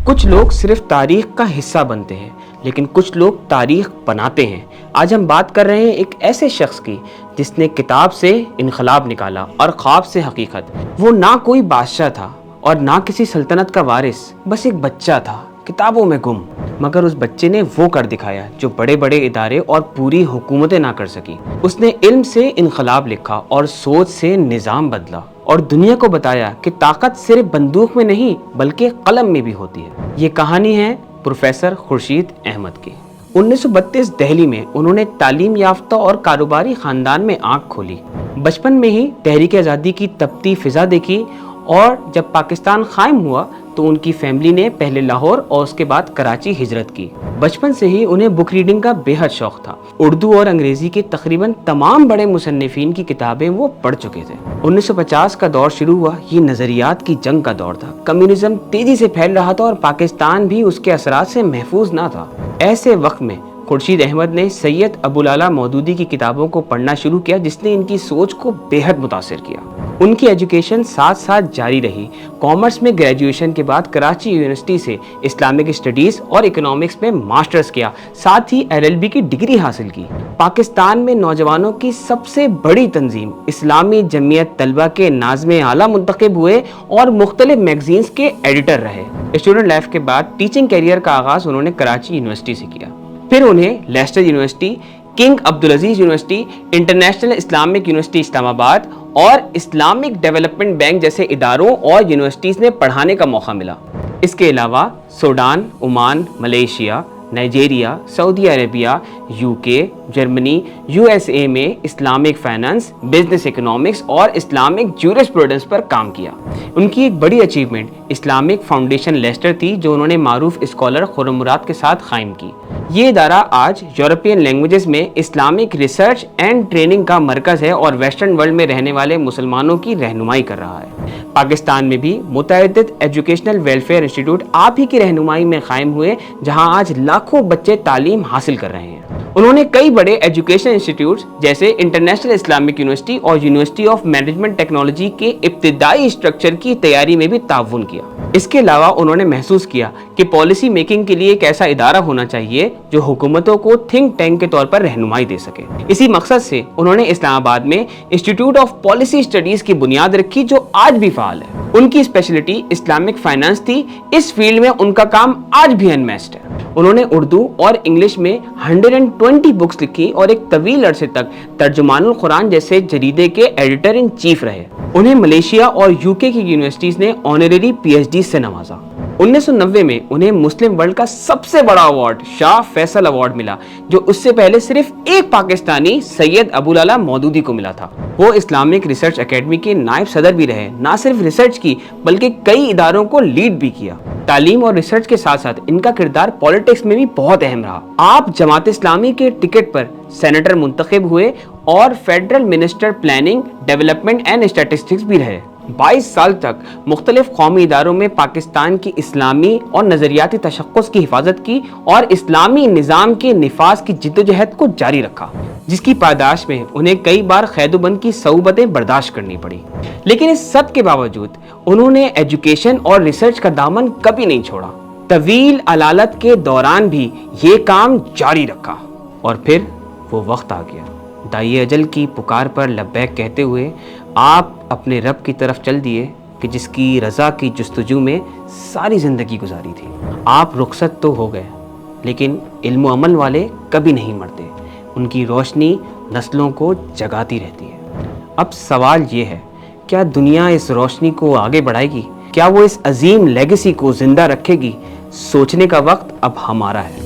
کچھ لوگ صرف تاریخ کا حصہ بنتے ہیں لیکن کچھ لوگ تاریخ بناتے ہیں۔ آج ہم بات کر رہے ہیں ایک ایسے شخص کی جس نے کتاب سے انقلاب نکالا اور خواب سے حقیقت۔ وہ نہ کوئی بادشاہ تھا اور نہ کسی سلطنت کا وارث، بس ایک بچہ تھا کتابوں میں گم، مگر اس بچے نے وہ کر دکھایا جو بڑے بڑے ادارے اور پوری حکومتیں نہ کر سکی۔ اس نے علم سے انقلاب لکھا اور سوچ سے نظام بدلا اور دنیا کو بتایا کہ طاقت صرف بندوق میں نہیں بلکہ قلم میں بھی ہوتی ہے۔ یہ کہانی ہے پروفیسر خورشید احمد کی۔ 1932 دہلی میں انہوں نے تعلیم یافتہ اور کاروباری خاندان میں آنکھ کھولی۔ بچپن میں ہی تحریک آزادی کی تپتی فضا دیکھی اور جب پاکستان قائم ہوا تو ان کی فیملی نے پہلے لاہور اور اس کے بعد کراچی ہجرت کی۔ بچپن سے ہی انہیں بک ریڈنگ کا بے حد شوق تھا۔ اردو اور انگریزی کے تقریباً تمام بڑے مصنفین کی کتابیں وہ پڑھ چکے تھے۔ 1950 کا دور شروع ہوا۔ یہ نظریات کی جنگ کا دور تھا۔ کمیونزم تیزی سے پھیل رہا تھا اور پاکستان بھی اس کے اثرات سے محفوظ نہ تھا۔ ایسے وقت میں خورشید احمد نے سید ابوالعلا مودودی کی کتابوں کو پڑھنا شروع کیا جس نے ان کی سوچ کو بے حد متاثر کیا۔ ان کی ایجوکیشن ساتھ ساتھ جاری رہی۔ کامرس میں گریجویشن کے بعد کراچی یونیورسٹی سے اسلامک اسٹڈیز اور اکنامکس میں ماسٹرز کیا، ساتھ ہی LLB کی ڈگری حاصل کی۔ پاکستان میں نوجوانوں کی سب سے بڑی تنظیم اسلامی جمعیت طلبہ کے ناظم اعلیٰ منتخب ہوئے اور مختلف میگزینز کے ایڈیٹر رہے۔ اسٹوڈنٹ لائف کے بعد ٹیچنگ کیریئر کا آغاز انہوں نے کراچی یونیورسٹی سے کیا۔ پھر انہیں Leicester university, King Abdulaziz university, international Islamic university Islamabad اور اسلامک ڈیولپمنٹ بینک جیسے اداروں اور یونیورسٹیز میں پڑھانے کا موقع ملا۔ اس کے علاوہ سوڈان، عمان، ملیشیا، نائجیریا، سعودی عربیہ، UK، جرمنی، USA میں اسلامک فائنانس، بزنس اکنامکس اور اسلامک جورسپروڈنس پر کام کیا۔ ان کی ایک بڑی اچیومنٹ اسلامک فاؤنڈیشن لیسٹر تھی جو انہوں نے معروف اسکالر خرم مراد کے ساتھ قائم کی۔ یہ ادارہ آج یورپین لینگویجز میں اسلامک ریسرچ اینڈ ٹریننگ کا مرکز ہے اور ویسٹرن ورلڈ میں رہنے والے مسلمانوں کی رہنمائی کر رہا ہے۔ پاکستان میں بھی متعدد ایجوکیشنل ویلفیئر انسٹیٹیوٹ آپ ہی کی رہنمائی میں قائم ہوئے جہاں آج لاکھوں بچے تعلیم حاصل کر رہے ہیں۔ انہوں نے کئی بڑے ایجوکیشن انسٹیٹیوٹس جیسے انٹرنیشنل اسلامک یونیورسٹی اور یونیورسٹی آف مینجمنٹ ٹیکنالوجی کے ابتدائی اسٹرکچر کی تیاری میں بھی تعاون کیا۔ اس کے علاوہ انہوں نے محسوس کیا کہ پالیسی میکنگ کے لیے ایک ایسا ادارہ ہونا چاہیے جو حکومتوں کو تھنک ٹینک کے طور پر رہنمائی دے سکے۔ اسی مقصد سے انہوں نے اسلام آباد میں انسٹیٹیوٹ آف پالیسی اسٹڈیز کی بنیاد رکھی جو آج بھی فعال ہے۔ ان کی اسپیشلٹی اسلامک فائنانس تھی۔ اس فیلڈ میں ان کا کام آج بھی انمیچڈ ہے۔ انہوں نے اردو اور انگلش میں 120 بکس لکھی اور ایک طویل عرصے تک ترجمان القرآن جیسے جریدے کے ایڈیٹر ان چیف رہے۔ انہیں ملیشیا اور UK کی یونیورسٹیز نے آنریری PhD سے نوازا۔ 1990 میں انہیں مسلم ورلڈ کا سب سے بڑا ایوارڈ شاہ فیصل ایوارڈ ملا جو اس سے پہلے صرف ایک پاکستانی سید ابوالعلا مودودی کو ملا تھا۔ وہ اسلامک ریسرچ اکیڈمی کے نائب صدر بھی رہے۔ نہ صرف ریسرچ کی بلکہ کئی اداروں کو لیڈ بھی کیا۔ تعلیم اور ریسرچ کے ساتھ ساتھ ان کا کردار پالیٹکس میں بھی بہت اہم رہا۔ آپ جماعت اسلامی کے ٹکٹ پر سینیٹر منتخب ہوئے اور federal minister planning, development and statistics بھی رہے۔ 22 سال تک مختلف قومی اداروں میں پاکستان کی اسلامی اور نظریاتی تشخص کی حفاظت کی اور اسلامی نظام کے نفاذ کی جدوجہد کو جاری رکھا، جس کی پاداش میں انہیں کئی بار قید و بند کی صعوبتیں برداشت کرنی پڑی۔ لیکن اس سب کے باوجود انہوں نے ایجوکیشن اور ریسرچ کا دامن کبھی نہیں چھوڑا۔ طویل علالت کے دوران بھی یہ کام جاری رکھا اور پھر وہ وقت آ گیا۔ دائی اجل کی پکار پر لبیک کہتے ہوئے آپ اپنے رب کی طرف چل دیے کہ جس کی رضا کی جستجو میں ساری زندگی گزاری تھی۔ آپ رخصت تو ہو گئے لیکن علم و عمل والے کبھی نہیں مرتے، ان کی روشنی نسلوں کو جگاتی رہتی ہے۔ اب سوال یہ ہے، کیا دنیا اس روشنی کو آگے بڑھائے گی؟ کیا وہ اس عظیم لیگیسی کو زندہ رکھے گی؟ سوچنے کا وقت اب ہمارا ہے۔